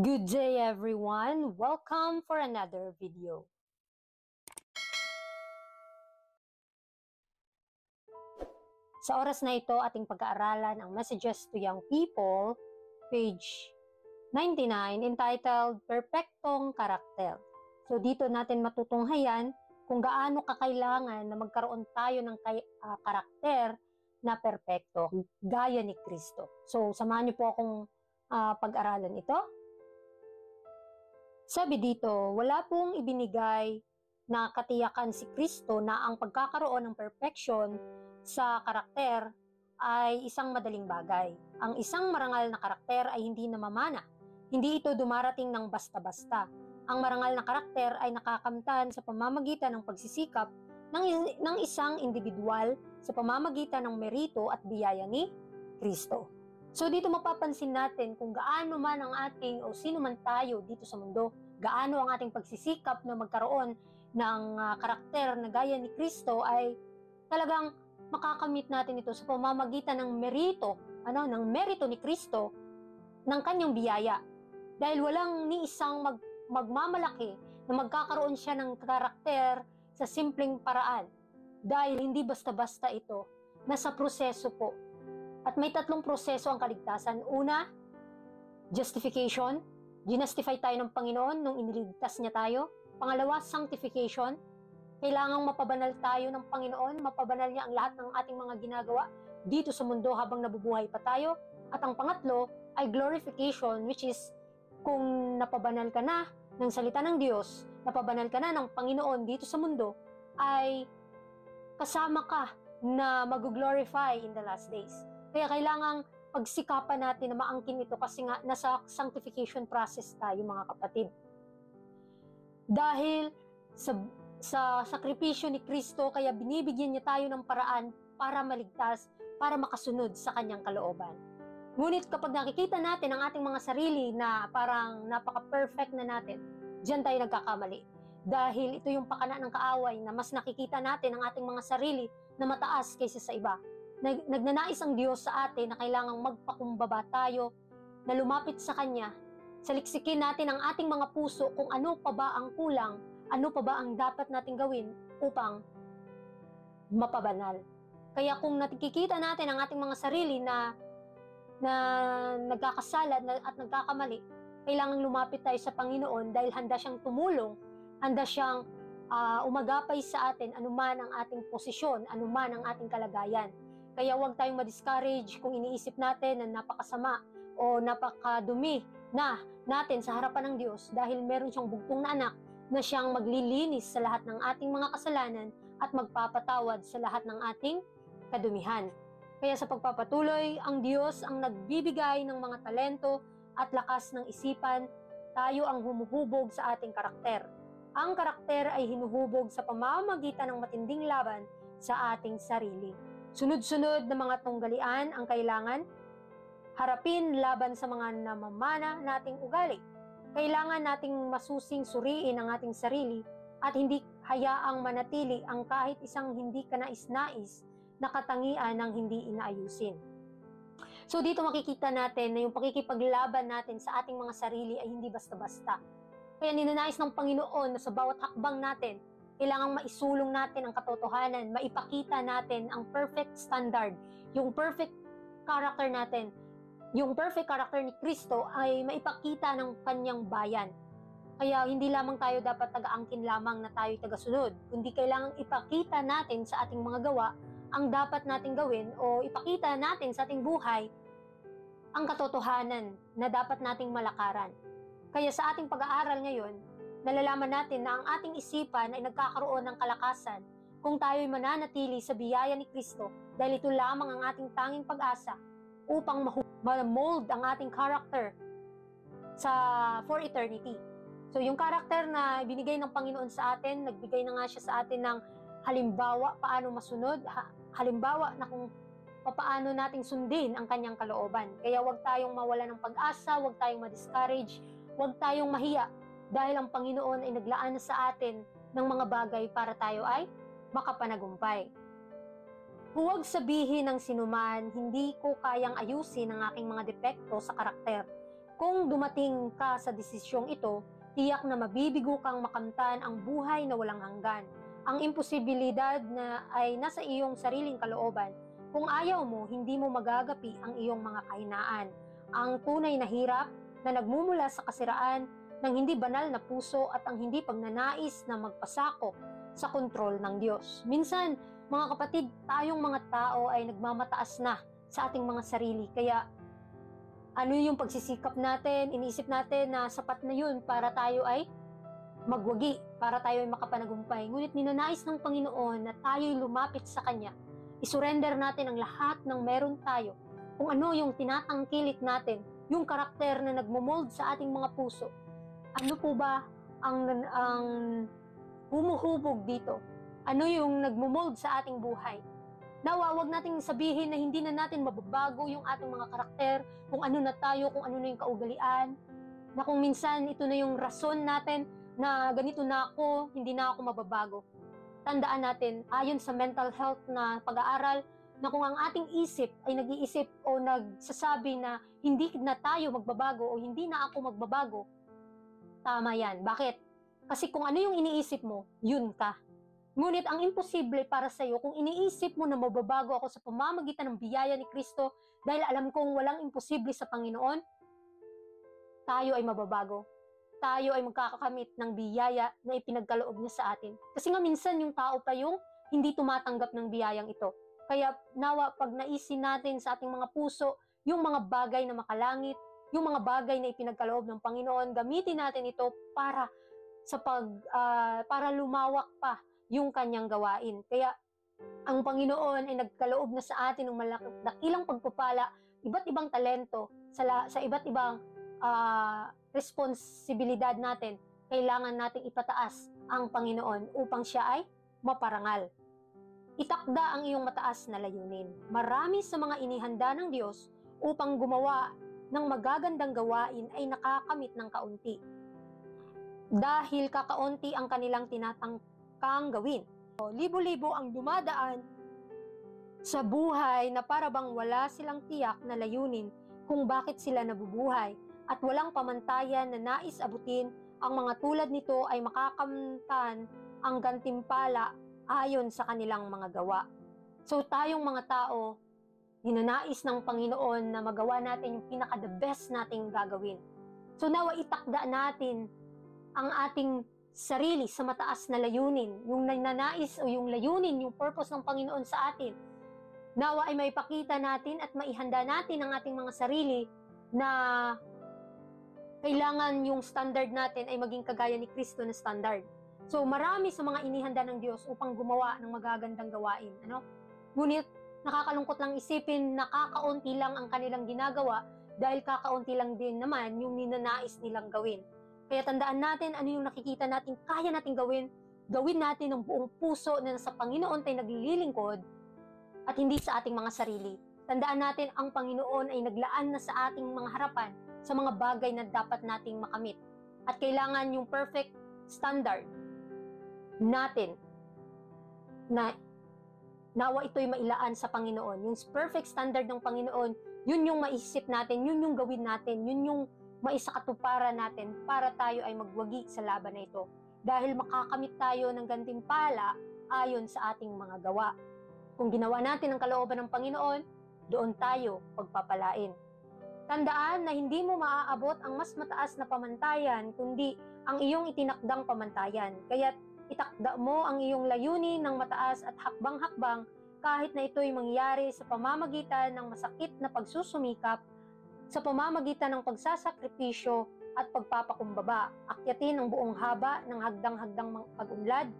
Good day everyone! Welcome for another video. Sa oras na ito, ating pag-aaralan ang Messages to Young People, page 99, entitled Perpektong Karakter. So dito natin matutunghayan kung gaano kakailangan na magkaroon tayo ng karakter na perpekto, gaya ni Kristo. So samahan niyo po akong pag-aralan ito. Sabi dito, wala pong ibinigay na katiyakan si Kristo na ang pagkakaroon ng perfection sa karakter ay isang madaling bagay. Ang isang marangal na karakter ay hindi namamana. Hindi ito dumarating ng basta-basta. Ang marangal na karakter ay nakakamtan sa pamamagitan ng pagsisikap ng isang individual sa pamamagitan ng merito at biyaya ni Kristo. So dito mapapansin natin kung gaano man ang ating o sino man tayo dito sa mundo, gaano ang ating pagsisikap na magkaroon ng karakter na gaya ni Kristo ay talagang makakamit natin ito sa pamamagitan ng merito ni Kristo, ng kanyang biyaya. Dahil walang ni isang magmamalaki na magkakaroon siya ng karakter sa simpleng paraan. Dahil hindi basta-basta ito, nasa proseso po. At may tatlong proseso ang kaligtasan. Una, justification. Ginustify tayo ng Panginoon nung iniligtas niya tayo. Pangalawa, sanctification. Kailangang mapabanal tayo ng Panginoon. Mapabanal niya ang lahat ng ating mga ginagawa dito sa mundo habang nabubuhay pa tayo. At ang pangatlo ay glorification, which is kung napabanal ka na ng salita ng Diyos, napabanal ka na ng Panginoon dito sa mundo, ay kasama ka na mag-glorify in the last days. Kaya kailangang pagsikapan natin na maangkin ito kasi nga nasa sanctification process tayo mga kapatid. Dahil sa sakripisyo ni Kristo, kaya binibigyan niya tayo ng paraan para maligtas, para makasunod sa kanyang kalooban. Ngunit kapag nakikita natin ang ating mga sarili na parang napaka-perfect na natin, diyan tayo nagkakamali. Dahil ito yung pakana ng kaaway na mas nakikita natin ang ating mga sarili na mataas kaysa sa iba. Nagnanais ang Diyos sa atin na kailangang magpakumbaba tayo, na lumapit sa Kanya. Saliksikin natin ang ating mga puso kung ano pa ba ang kulang, ano pa ba ang dapat nating gawin upang mapabanal. Kaya kung nakikita natin ang ating mga sarili na nagkakasala at nagkakamali, kailangang lumapit tayo sa Panginoon dahil handa siyang tumulong, handa siyang umagapay sa atin anuman ang ating posisyon, anuman ang ating kalagayan. Kaya huwag tayong ma-discourage kung iniisip natin na napakasama o napakadumi na natin sa harapan ng Diyos dahil meron siyang bugtong na anak na siyang maglilinis sa lahat ng ating mga kasalanan at magpapatawad sa lahat ng ating kadumihan. Kaya sa pagpapatuloy, ang Diyos ang nagbibigay ng mga talento at lakas ng isipan, tayo ang humuhubog sa ating karakter. Ang karakter ay hinuhubog sa pamamagitan ng matinding laban sa ating sarili. Sunod-sunod na mga tunggalian ang kailangan harapin laban sa mga namamana nating ugali. Kailangan nating masusing suriin ang ating sarili at hindi hayaang manatili ang kahit isang hindi kanais-nais na katangian ng hindi inaayusin. So dito makikita natin na yung pakikipaglaban natin sa ating mga sarili ay hindi basta-basta. Kaya ninanais ng Panginoon na sa bawat hakbang natin, kailangang maisulong natin ang katotohanan, maipakita natin ang perfect standard, yung perfect character natin. Yung perfect character ni Kristo ay maipakita ng kanyang bayan. Kaya hindi lamang tayo dapat taga-angkin lamang na tayo'y tagasunod, kundi kailangang ipakita natin sa ating mga gawa ang dapat nating gawin o ipakita natin sa ating buhay ang katotohanan na dapat nating malakaran. Kaya sa ating pag-aaral ngayon, nalalaman natin na ang ating isipan ay nagkakaroon ng kalakasan kung tayo'y mananatili sa biyaya ni Kristo dahil ito lamang ang ating tanging pag-asa upang ma-mold ang ating character for eternity. So yung character na binigay ng Panginoon sa atin, nagbigay na nga siya sa atin ng halimbawa paano masunod, halimbawa na kung paano nating sundin ang kanyang kalooban. Kaya huwag tayong mawala ng pag-asa, huwag tayong ma-discourage, huwag tayong mahiya dahil ang Panginoon ay naglaan sa atin ng mga bagay para tayo ay makapanagumpay. Huwag sabihin ng sinuman, hindi ko kayang ayusin ang aking mga depekto sa karakter. Kung dumating ka sa desisyong ito, tiyak na mabibigo kang makamtan ang buhay na walang hanggan. Ang imposibilidad na ay nasa iyong sariling kalooban. Kung ayaw mo, hindi mo magagapi ang iyong mga kahinaan. Ang tunay na hirap na nagmumula sa kasiraan ng hindi banal na puso at ang hindi pagnanais na magpasakop sa kontrol ng Diyos. Minsan, mga kapatid, tayong mga tao ay nagmamataas na sa ating mga sarili. Kaya ano yung pagsisikap natin, iniisip natin na sapat na yun para tayo ay magwagi, para tayo ay makapanagumpay. Ngunit ninanais ng Panginoon na tayo'y lumapit sa Kanya. Isurrender natin ang lahat ng meron tayo. Kung ano yung tinatangkilik natin, yung karakter na nagmumold sa ating mga puso. Ano po ba ang humuhubog dito? Ano yung nagmumold sa ating buhay? Nawa, wag nating sabihin na hindi na natin mababago yung ating mga karakter, kung ano na tayo, kung ano na yung kaugalian, na kung minsan ito na yung rason natin na ganito na ako, hindi na ako mababago. Tandaan natin, ayon sa mental health na pag-aaral, na kung ang ating isip ay nag-iisip o nagsasabi na hindi na tayo magbabago o hindi na ako magbabago, tama yan. Bakit? Kasi kung ano yung iniisip mo, yun ka. Ngunit ang imposible para sa iyo, kung iniisip mo na mababago ako sa pamamagitan ng biyaya ni Kristo, dahil alam kong walang imposible sa Panginoon, tayo ay mababago. Tayo ay magkakakamit ng biyaya na ipinagkaloob niya sa atin. Kasi nga minsan yung tao pa yung hindi tumatanggap ng biyayang ito. Kaya nawa pag naisin natin sa ating mga puso, yung mga bagay na makalangit, yung mga bagay na ipinagkaloob ng Panginoon, gamitin natin ito para lumawak pa yung kanyang gawain. Kaya ang Panginoon ay nagkaloob na sa atin ng dakilang pagpapala, iba't ibang talento, sa iba't ibang responsibilidad natin. Kailangan nating ipataas ang Panginoon upang siya ay maparangal. Itakda ang iyong mataas na layunin. Marami sa mga inihanda ng Diyos upang gumawa ng magagandang gawain ay nakakamit ng kaunti. Dahil kakaunti ang kanilang tinatangkang gawin. Libo-libo ang dumadaan sa buhay na parabang wala silang tiyak na layunin kung bakit sila nabubuhay at walang pamantayan na nais abutin. Ang mga tulad nito ay makakamtan ang gantimpala ayon sa kanilang mga gawa. So tayong mga tao, ninanais ng Panginoon na magawa natin yung pinaka-the best nating gagawin. So nawa itakda natin ang ating sarili sa mataas na layunin, yung nananais o yung layunin, yung purpose ng Panginoon sa atin. Nawa ay maipakita natin at maihanda natin ang ating mga sarili na kailangan yung standard natin ay maging kagaya ni Kristo na standard. So marami sa mga inihanda ng Diyos upang gumawa ng magagandang gawain. Ngunit nakakalungkot lang isipin na kakaunti lang ang kanilang ginagawa dahil kakaunti lang din naman yung ninanais nilang gawin. Kaya tandaan natin ano yung nakikita natin, kaya natin gawin natin ng buong puso na sa Panginoon tayo naglilingkod at hindi sa ating mga sarili. Tandaan natin ang Panginoon ay naglaan na sa ating mga harapan sa mga bagay na dapat nating makamit. At kailangan yung perfect standard natin na nawa ito'y mailaan sa Panginoon. Yung perfect standard ng Panginoon, yun yung maisip natin, yun yung gawin natin, yun yung maisakatuparan natin para tayo ay magwagi sa laban na ito. Dahil makakamit tayo ng gantimpala ayon sa ating mga gawa. Kung ginawa natin ang kalooban ng Panginoon, doon tayo pagpapalain. Tandaan na hindi mo maaabot ang mas mataas na pamantayan, kundi ang iyong itinakdang pamantayan. Kaya itakda mo ang iyong layunin ng mataas at hakbang-hakbang kahit na ito'y mangyari sa pamamagitan ng masakit na pagsusumikap, sa pamamagitan ng pagsasakripisyo at pagpapakumbaba. Akyatin ang buong haba ng hagdang-hagdang pag-unlad.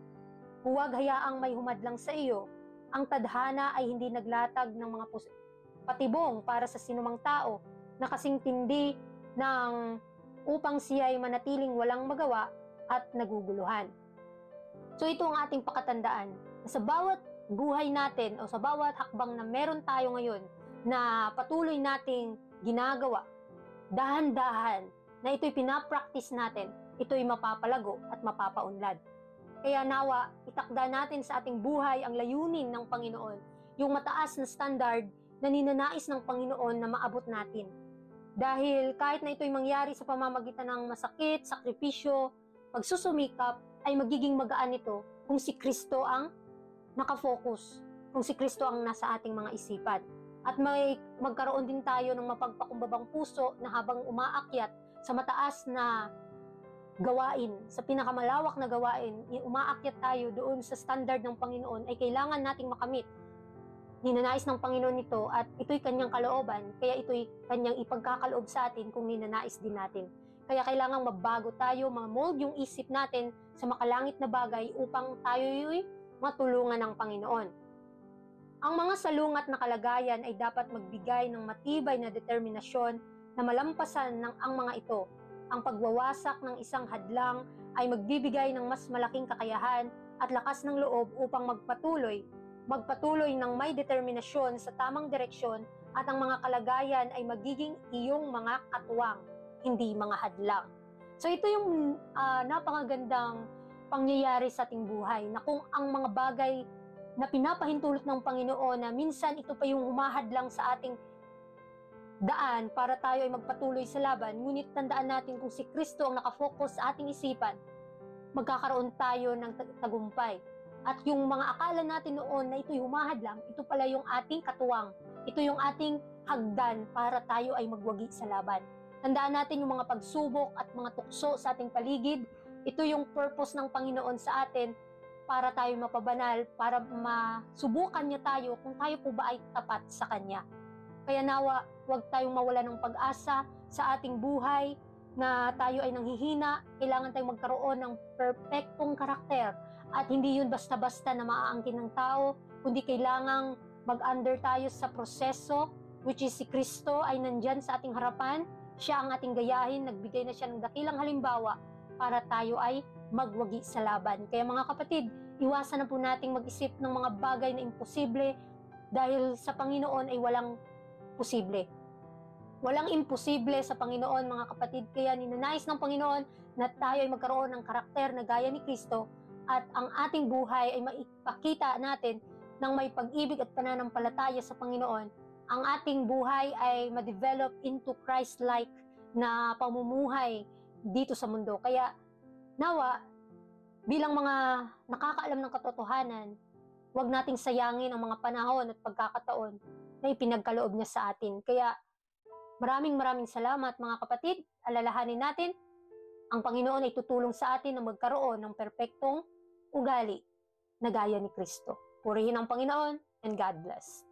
Huwag hayaang may humadlang sa iyo. Ang tadhana ay hindi naglatag ng mga patibong para sa sinumang tao na kasing tindi ng upang siya ay manatiling walang magawa at naguguluhan. So ito ang ating pakatandaan. Sa bawat buhay natin o sa bawat hakbang na meron tayo ngayon na patuloy nating ginagawa, dahan-dahan na ito'y pinapractice natin, ito'y mapapalago at mapapaunlad. Kaya nawa, itakda natin sa ating buhay ang layunin ng Panginoon, yung mataas na standard na ninanais ng Panginoon na maabot natin. Dahil kahit na ito'y mangyari sa pamamagitan ng masakit, sakripisyo, pagsusumikap, ay magiging magaan ito kung si Kristo ang nakafocus, kung si Kristo ang nasa ating mga isipan. At may magkaroon din tayo ng mapagpakumbabang puso na habang umaakyat sa mataas na gawain, sa pinakamalawak na gawain, umaakyat tayo doon sa standard ng Panginoon, ay kailangan nating makamit. Ninanais ng Panginoon ito at ito'y kanyang kalooban, kaya ito'y kanyang ipagkakaloob sa atin kung ninanais din natin. Kaya kailangan mabago tayo, ma-mold yung isip natin sa makalangit na bagay upang tayo'y matulungan ng Panginoon. Ang mga salungat na kalagayan ay dapat magbigay ng matibay na determinasyon na malampasan ang mga ito. Ang pagwawasak ng isang hadlang ay magbibigay ng mas malaking kakayahan at lakas ng loob upang magpatuloy ng may determinasyon sa tamang direksyon, at ang mga kalagayan ay magiging iyong mga katuwang, hindi mga hadlang. So ito yung napakagandang pangyayari sa ating buhay, na kung ang mga bagay na pinapahintulot ng Panginoon na minsan ito pa yung humahadlang sa ating daan para tayo ay magpatuloy sa laban, ngunit tandaan natin kung si Kristo ang nakafocus sa ating isipan, magkakaroon tayo ng tagumpay. At yung mga akala natin noon na ito'y humahadlang, ito pala yung ating katuwang. Ito yung ating hagdan para tayo ay magwagi sa laban. Tandaan natin yung mga pagsubok at mga tukso sa ating paligid. Ito yung purpose ng Panginoon sa atin para tayo mapabanal, para masubukan niya tayo kung tayo po ba ay tapat sa Kanya. Kaya nawa, huwag tayong mawala ng pag-asa sa ating buhay na tayo ay nanghihina. Kailangan tayong magkaroon ng perfectong karakter. At hindi yun basta-basta na maaangkin ng tao, kundi kailangang mag-under tayo sa proseso, which is si Kristo ay nandyan sa ating harapan. Siya ang ating gayahin, nagbigay na siya ng dakilang halimbawa para tayo ay magwagi sa laban. Kaya mga kapatid, iwasan na po nating mag-isip ng mga bagay na imposible, dahil sa Panginoon ay walang posible. Walang imposible sa Panginoon, mga kapatid. Kaya ninanais ng Panginoon na tayo ay magkaroon ng karakter na gaya ni Kristo, at ang ating buhay ay maipakita natin ng may pag-ibig at pananampalataya sa Panginoon. Ang ating buhay ay ma-develop into Christ-like na pamumuhay dito sa mundo. Kaya nawa, bilang mga nakakaalam ng katotohanan, huwag nating sayangin ang mga panahon at pagkakataon na ipinagkaloob niya sa atin. Kaya maraming salamat mga kapatid. Alalahanin natin, ang Panginoon ay tutulong sa atin na magkaroon ng perpektong ugali na gaya ni Kristo. Purihin ang Panginoon, and God bless.